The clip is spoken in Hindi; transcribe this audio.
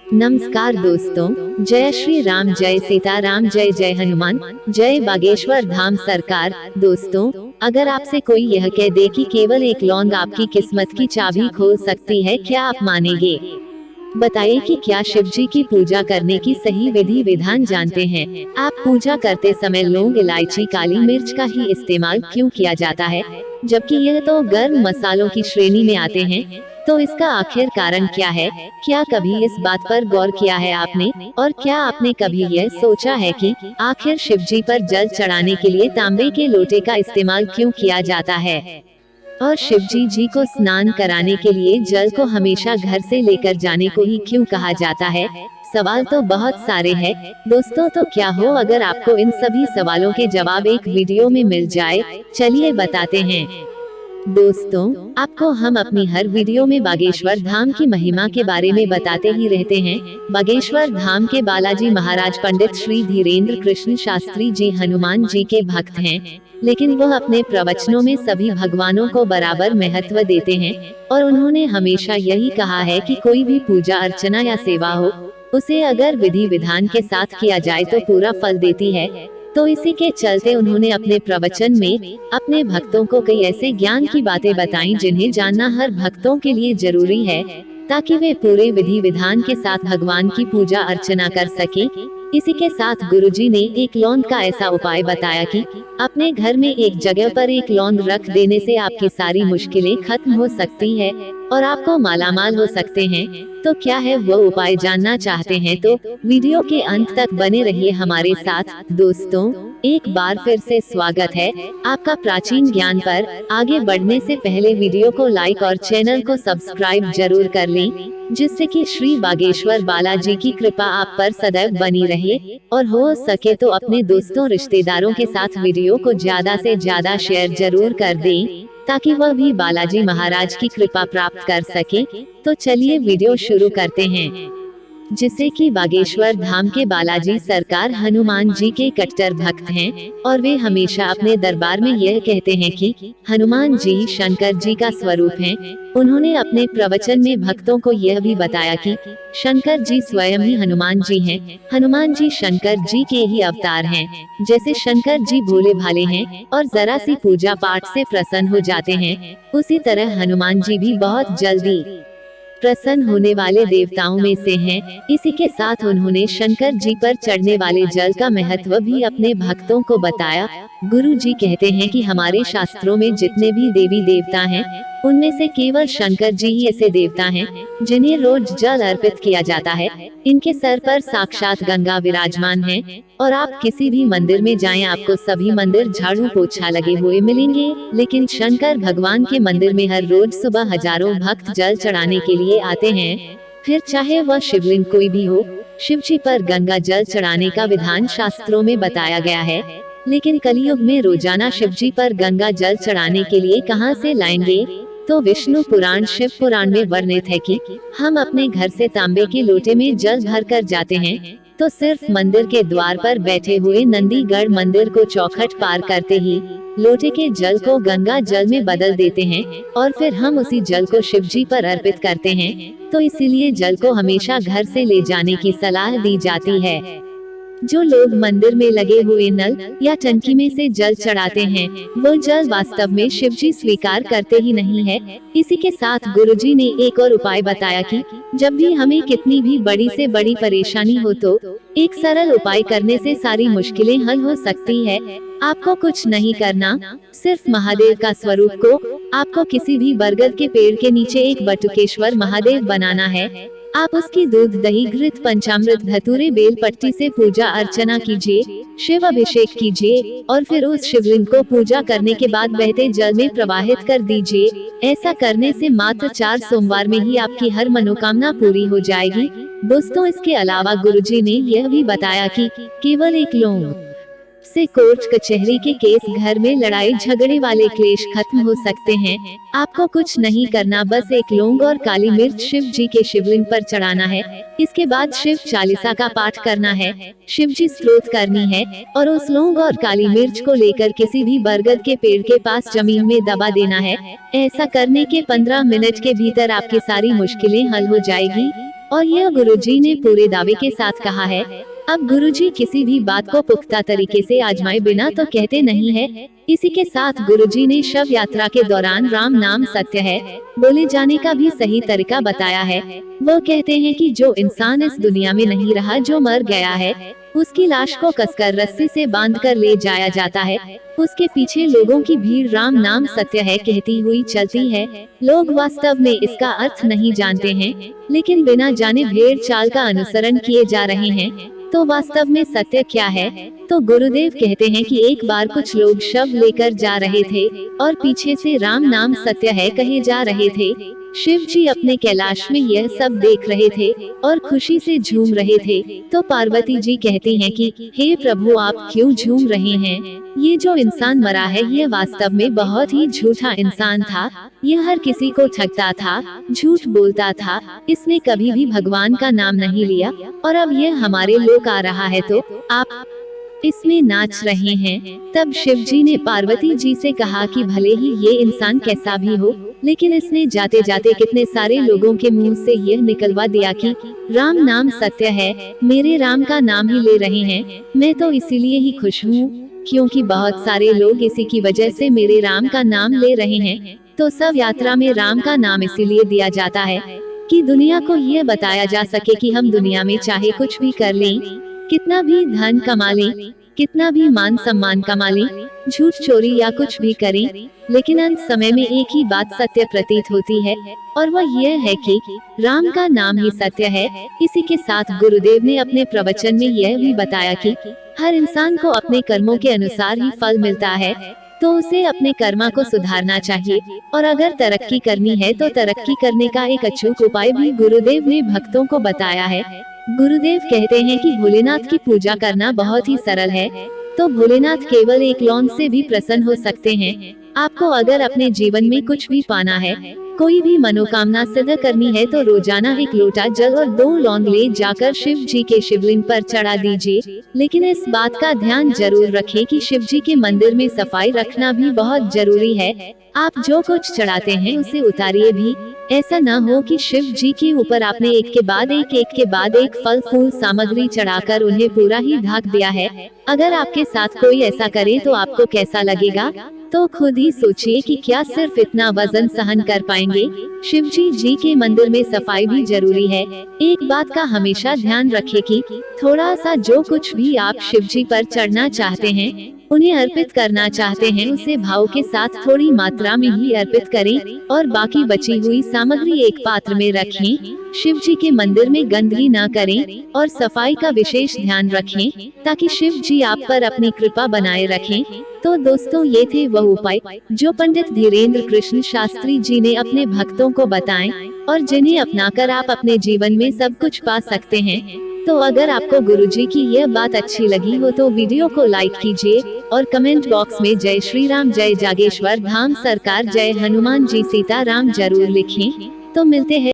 नमस्कार दोस्तों, जय श्री राम, जय सीताराम, जय जय हनुमान, जय बागेश्वर धाम सरकार। दोस्तों, अगर आपसे कोई यह कह दे कि केवल एक लौंग आपकी किस्मत की चाबी खोल सकती है, क्या आप मानेंगे? बताइए कि क्या शिव जी की पूजा करने की सही विधि विधान जानते हैं? आप पूजा करते समय लौंग, इलायची, काली मिर्च का ही इस्तेमाल क्यों किया जाता है, जबकि यह तो गर्म मसालों की श्रेणी में आते हैं? तो इसका आखिर कारण क्या है? क्या कभी इस बात पर गौर किया है आपने? और क्या आपने कभी यह सोचा है कि आखिर शिव जी पर जल चढ़ाने के लिए तांबे के लोटे का इस्तेमाल क्यों किया जाता है? और शिवजी जी को स्नान कराने के लिए जल को हमेशा घर से लेकर जाने को ही क्यों कहा जाता है? सवाल तो बहुत सारे हैं दोस्तों, तो क्या हो अगर आपको इन सभी सवालों के जवाब एक वीडियो में मिल जाए? चलिए बताते हैं। दोस्तों, आपको हम अपनी हर वीडियो में बागेश्वर धाम की महिमा के बारे में बताते ही रहते हैं। बागेश्वर धाम के बालाजी महाराज पंडित श्री धीरेन्द्र कृष्ण शास्त्री जी हनुमान जी के भक्त हैं, लेकिन वह अपने प्रवचनों में सभी भगवानों को बराबर महत्व देते हैं और उन्होंने हमेशा यही कहा है कि कोई भी पूजा अर्चना या सेवा हो, उसे अगर विधि विधान के साथ किया जाए तो पूरा फल देती है। तो इसी के चलते उन्होंने अपने प्रवचन में अपने भक्तों को कई ऐसे ज्ञान की बातें बताई जिन्हें जानना हर भक्तों के लिए जरूरी है, ताकि वे पूरे विधि विधान के साथ भगवान की पूजा अर्चना कर सके। इसी के साथ गुरुजी ने एक लौंग का ऐसा उपाय बताया कि अपने घर में एक जगह पर एक लौंग रख देने से आपकी सारी मुश्किलें खत्म हो सकती है और आपको मालामाल हो सकते हैं। तो क्या है वो उपाय, जानना चाहते हैं तो वीडियो के अंत तक बने रहिए हमारे साथ। दोस्तों, एक बार फिर से स्वागत है आपका प्राचीन ज्ञान पर। आगे बढ़ने से पहले वीडियो को लाइक और चैनल को सब्सक्राइब जरूर कर लें, जिससे कि श्री बागेश्वर बालाजी की कृपा आप पर सदैव बनी रहे। और हो सके तो अपने दोस्तों रिश्तेदारों के साथ वीडियो को ज्यादा से ज्यादा शेयर जरूर कर दें, ताकि वह भी बालाजी महाराज की कृपा प्राप्त कर सके। तो चलिए वीडियो शुरू करते हैं। जिसे कि बागेश्वर धाम के बालाजी सरकार हनुमान जी के कट्टर भक्त हैं और वे हमेशा अपने दरबार में यह कहते हैं कि हनुमान जी शंकर जी का स्वरूप हैं। उन्होंने अपने प्रवचन में भक्तों को यह भी बताया कि शंकर जी स्वयं ही हनुमान जी हैं। हनुमान जी शंकर जी के ही अवतार हैं। जैसे शंकर जी भोले भाले हैं और जरा सी पूजा पाठ से प्रसन्न हो जाते हैं, उसी तरह हनुमान जी भी बहुत जल्दी प्रसन्न होने वाले देवताओं में से हैं। इसी के साथ उन्होंने शंकर जी पर चढ़ने वाले जल का महत्व भी अपने भक्तों को बताया। गुरु जी कहते हैं कि हमारे शास्त्रों में जितने भी देवी देवता हैं, उनमें से केवल शंकर जी ही ऐसे देवता हैं जिन्हें रोज जल अर्पित किया जाता है। इनके सर पर साक्षात गंगा विराजमान है और आप किसी भी मंदिर में जाएं, आपको सभी मंदिर झाड़ू पोछा लगे हुए मिलेंगे, लेकिन शंकर भगवान के मंदिर में हर रोज सुबह हजारों भक्त जल चढ़ाने के लिए आते हैं। फिर चाहे वह शिवलिंग कोई भी हो, शिव जी पर गंगा जल चढ़ाने का विधान शास्त्रों में बताया गया है। लेकिन कलयुग में रोजाना शिव जी पर गंगा जल चढ़ाने के लिए कहां से लाएंगे? तो विष्णु पुराण, शिव पुराण में वर्णित है कि हम अपने घर से तांबे के लोटे में जल भर कर जाते हैं, तो सिर्फ मंदिर के द्वार पर बैठे हुए नंदीगढ़ मंदिर को चौखट पार करते ही लोटे के जल को गंगा जल में बदल देते हैं और फिर हम उसी जल को शिव जी पर अर्पित करते हैं। तो इसीलिए जल को हमेशा घर से ले जाने की सलाह दी जाती है। जो लोग मंदिर में लगे हुए नल या टंकी में से जल चढ़ाते हैं, वो जल वास्तव में शिवजी स्वीकार करते ही नहीं है। इसी के साथ गुरुजी ने एक और उपाय बताया कि जब भी हमें कितनी भी बड़ी से बड़ी परेशानी हो, तो एक सरल उपाय करने से सारी मुश्किलें हल हो सकती है। आपको कुछ नहीं करना, सिर्फ महादेव का स्वरूप को आपको किसी भी बरगद के पेड़ के नीचे एक बटुकेश्वर महादेव बनाना है। आप उसकी दूध, दही, घृत, पंचामृत, धतूरे, बेल पट्टी से पूजा अर्चना कीजिए, शिव अभिषेक कीजिए और फिर उस शिवलिंग को पूजा करने के बाद बहते जल में प्रवाहित कर दीजिए। ऐसा करने से मात्र 4 सोमवार में ही आपकी हर मनोकामना पूरी हो जाएगी। दोस्तों, इसके अलावा गुरुजी ने यह भी बताया कि केवल एक लौंग से कोर्ट कचहरी के केस, घर में लड़ाई झगड़े वाले क्लेश खत्म हो सकते हैं। आपको कुछ नहीं करना, बस एक लौंग और काली मिर्च शिव जी के शिवलिंग पर चढ़ाना है। इसके बाद शिव चालीसा का पाठ करना है, शिव जी स्तोत्र करनी है और उस लौंग और काली मिर्च को लेकर किसी भी बरगद के पेड़ के पास जमीन में दबा देना है। ऐसा करने के 15 मिनट के भीतर आपकी सारी मुश्किलें हल हो जाएगी। और यह गुरुजी ने पूरे दावे के साथ कहा है। अब गुरुजी किसी भी बात को पुख्ता तरीके से आजमाए बिना तो कहते नहीं है। इसी के साथ गुरुजी ने शव यात्रा के दौरान राम नाम सत्य है बोले जाने का भी सही तरीका बताया है। वो कहते हैं कि जो इंसान इस दुनिया में नहीं रहा, जो मर गया है, उसकी लाश को कसकर रस्सी से बांधकर ले जाया जाता है। उसके पीछे लोगों की भीड़ राम नाम सत्य है कहती हुई चलती है। लोग वास्तव में इसका अर्थ नहीं जानते हैं, लेकिन बिना जाने भेड़ चाल का अनुसरण किए जा रहे हैं। तो वास्तव में सत्य क्या है? तो गुरुदेव कहते हैं कि एक बार कुछ लोग शव लेकर जा रहे थे और पीछे से राम नाम सत्य है कहे जा रहे थे। शिव जी अपने कैलाश में यह सब देख रहे थे और खुशी से झूम रहे थे। तो पार्वती जी कहती हैं कि हे प्रभु, आप क्यों झूम रहे हैं? ये जो इंसान मरा है, ये वास्तव में बहुत ही झूठा इंसान था। यह हर किसी को ठगता था, झूठ बोलता था। इसने कभी भी भगवान का नाम नहीं लिया और अब यह हमारे लोक आ रहा है तो आप इसमें नाच रहे हैं। तब शिव जी ने पार्वती जी से कहा कि भले ही ये इंसान कैसा भी हो, लेकिन इसने जाते जाते कितने सारे लोगों के मुंह से यह निकलवा दिया कि राम नाम सत्य है। मेरे राम का नाम ही ले रहे हैं। मैं तो इसीलिए ही खुश हूँ क्योंकि बहुत सारे लोग इसी की वजह से मेरे राम का नाम ले रहे हैं। तो शव यात्रा में राम का नाम इसीलिए दिया जाता है कि दुनिया को यह बताया जा सके कि हम दुनिया में चाहे कुछ भी कर लें, कितना भी धन कमा लें, कितना भी मान सम्मान कमा लें, झूठ चोरी या कुछ भी करें, लेकिन अंत समय में एक ही बात सत्य प्रतीत होती है और वह यह है कि राम का नाम ही सत्य है। इसी के साथ गुरुदेव ने अपने प्रवचन में यह भी बताया कि हर इंसान को अपने कर्मों के अनुसार ही फल मिलता है, तो उसे अपने कर्मा को सुधारना चाहिए और अगर तरक्की करनी है तो तरक्की करने का एक अचूक उपाय भी गुरुदेव ने भक्तों को बताया है। गुरुदेव कहते हैं कि भोलेनाथ की पूजा करना बहुत ही सरल है। तो भोलेनाथ केवल एक लौंग से भी प्रसन्न हो सकते हैं। आपको अगर अपने जीवन में कुछ भी पाना है, कोई भी मनोकामना सिद्ध करनी है, तो रोजाना एक लोटा जल और 2 लौंग ले जाकर शिव जी के शिवलिंग पर चढ़ा दीजिए। लेकिन इस बात का ध्यान जरूर रखें कि शिव जी के मंदिर में सफाई रखना भी बहुत जरूरी है। आप जो कुछ चढ़ाते हैं उसे उतारिए भी। ऐसा न हो कि शिव जी के ऊपर आपने एक के बाद एक फल फूल सामग्री चढ़ाकर उन्हें पूरा ही ढक दिया है। अगर आपके साथ कोई ऐसा करे तो आपको कैसा लगेगा? तो खुद ही सोचिए कि क्या सिर्फ इतना वजन सहन कर पाएंगे? शिव जी के मंदिर में सफाई भी जरूरी है। एक बात का हमेशा ध्यान रखें कि थोड़ा सा जो कुछ भी आप शिव जी पर चढ़ना चाहते हैं, उन्हें अर्पित करना चाहते हैं, उसे भाव के साथ थोड़ी मात्रा में ही अर्पित करें और बाकी बची हुई सामग्री एक पात्र में रखें। शिव जी के मंदिर में गंदगी न करें और सफाई का विशेष ध्यान रखें ताकि शिव जी आप पर अपनी कृपा बनाए रखें। तो दोस्तों, ये थे वह उपाय जो पंडित धीरेन्द्र कृष्ण शास्त्री जी ने अपने भक्तों को बताएं और जिन्हें अपनाकर आप अपने जीवन में सब कुछ पा सकते हैं। तो अगर आपको गुरुजी की यह बात अच्छी लगी हो तो वीडियो को लाइक कीजिए और कमेंट बॉक्स में जय श्री राम, जय जागेश्वर धाम सरकार, जय हनुमान जी सीता राम जरूर लिखें। तो मिलते हैं